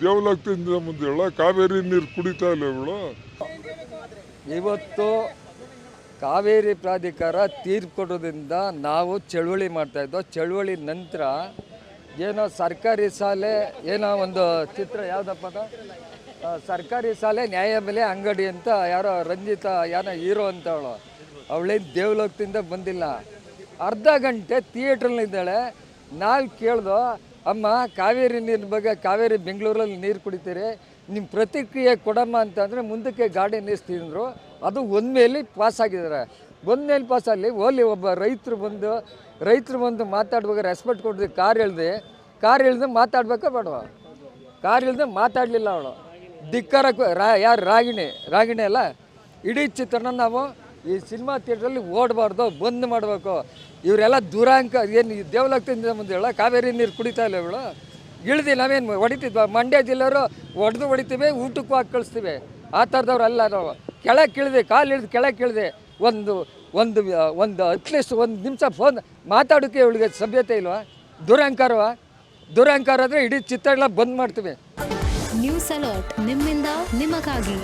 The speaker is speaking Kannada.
ದೇವಲೋಕದಿಂದ ಮುಂದೆ ಹೇಳ ಕಾವೇರಿ ನೀರು ಕುಡಿತಾ ಇಲ್ಲ ಇವಳು. ಇವತ್ತು ಕಾವೇರಿ ಪ್ರಾಧಿಕಾರ ತೀರ್ಪು ಕೊಡೋದ್ರಿಂದ ನಾವು ಚಳುವಳಿ ಮಾಡ್ತಾಯಿದ್ದೋ. ಚಳುವಳಿ ನಂತರ ಏನೋ ಸರ್ಕಾರಿ ಶಾಲೆ ಏನೋ ಒಂದು ಚಿತ್ರ ಯಾವುದಪ್ಪ ಅದು ಸರ್ಕಾರಿ ಶಾಲೆ ನ್ಯಾಯಬೆಲೆ ಅಂಗಡಿ ಅಂತ ಯಾರೋ ರಂಜಿತಾ ಏನೋ ಹೀರೋ ಅಂತ ಅವಳೇನು ದೇವಲೋಕದಿಂದ ಬಂದಿಲ್ಲ. ಅರ್ಧ ಗಂಟೆ ಥಿಯೇಟ್ರಲ್ಲಿದ್ದಾಳೆ. ನಾವು ಕೇಳ್ದೋ, ಅಮ್ಮ ಕಾವೇರಿ ನೀರಿನ ಬಗ್ಗೆ, ಕಾವೇರಿ ಬೆಂಗಳೂರಲ್ಲಿ ನೀರು ಕುಡಿತೀರಿ, ನಿಮ್ಮ ಪ್ರತಿಕ್ರಿಯೆ ಕೊಡಮ್ಮ ಅಂತಂದರೆ ಮುಂದಕ್ಕೆ ಗಾಡಿ ನಿಲ್ಲಿಸ್ತಿದ್ರು. ಅದು ಒಂದ್ಮೇಲೆ ಪಾಸ್ ಆಗಿದ್ದಾರೆ. ಒಂದ್ಮೇಲೆ ಪಾಸಲ್ಲಿ ಓಲಿ ಒಬ್ಬ ರೈತರು ಬಂದು ಮಾತಾಡುವಾಗ ರೆಸ್ಪೆಕ್ಟ್ ಕೊಡ್ದು ಕಾರ್ ಇಳ್ದು ಮಾತಾಡ್ಬೇಕಾ ಬೇಡವ? ಕಾರ್ ಇಳ್ದು ಮಾತಾಡಲಿಲ್ಲ ಅವಳು. ಧಿಕ್ಕಾರ ಯಾರು ರಾಗಿಣಿ ಅಲ್ಲ. ಇಡೀ ಚಿತ್ರನ ನಾವು ಈ ಸಿನಿಮಾ ಥಿಯೇಟ್ರಲ್ಲಿ ಓಡಬಾರ್ದು, ಬಂದ್ ಮಾಡಬೇಕು. ಇವರೆಲ್ಲ ದುರಾಂಕ ಏನು ದೇವಲೋಕದಿಂದ ಮುಂದೆ ಹೇಳ ಕಾವೇರಿ ನೀರು ಕುಡಿತಾ ಇಲ್ಲ ಇವಳು. ಇಳ್ದು ನಾವೇನು ಹೊಡಿತಿದ್ವಿ? ಮಂಡ್ಯ ಜಿಲ್ಲೆಯವರು ಹೊಡಿತೀವಿ, ಊಟಕ್ಕೂ ಹಾಕಿ ಕಳಿಸ್ತೀವಿ. ಆ ಥರದವ್ರಲ್ಲ ನಾವು. ಕೆಳಗೆ ಇಳಿದೆ, ಕಾಲು ಇಳಿದು ಕೆಳಗೆ ಇಳಿದೆ. ಒಂದು ಅಟ್ಲೀಸ್ಟ್ ಒಂದು ನಿಮಿಷ ಫೋನ್ ಮಾತಾಡೋಕ್ಕೆ ಇವಳಿಗೆ ಸಭ್ಯತೆ ಇಲ್ವಾ? ದುರಹಂಕಾರ ಆದರೆ ಇಡೀ ಚಿತ್ರಗಳ ಬಂದ್ ಮಾಡ್ತೀವಿ. ನ್ಯೂಸ್ ಅಲರ್ಟ್, ನಿಮ್ಮಿಂದ ನಿಮಗಾಗಿ.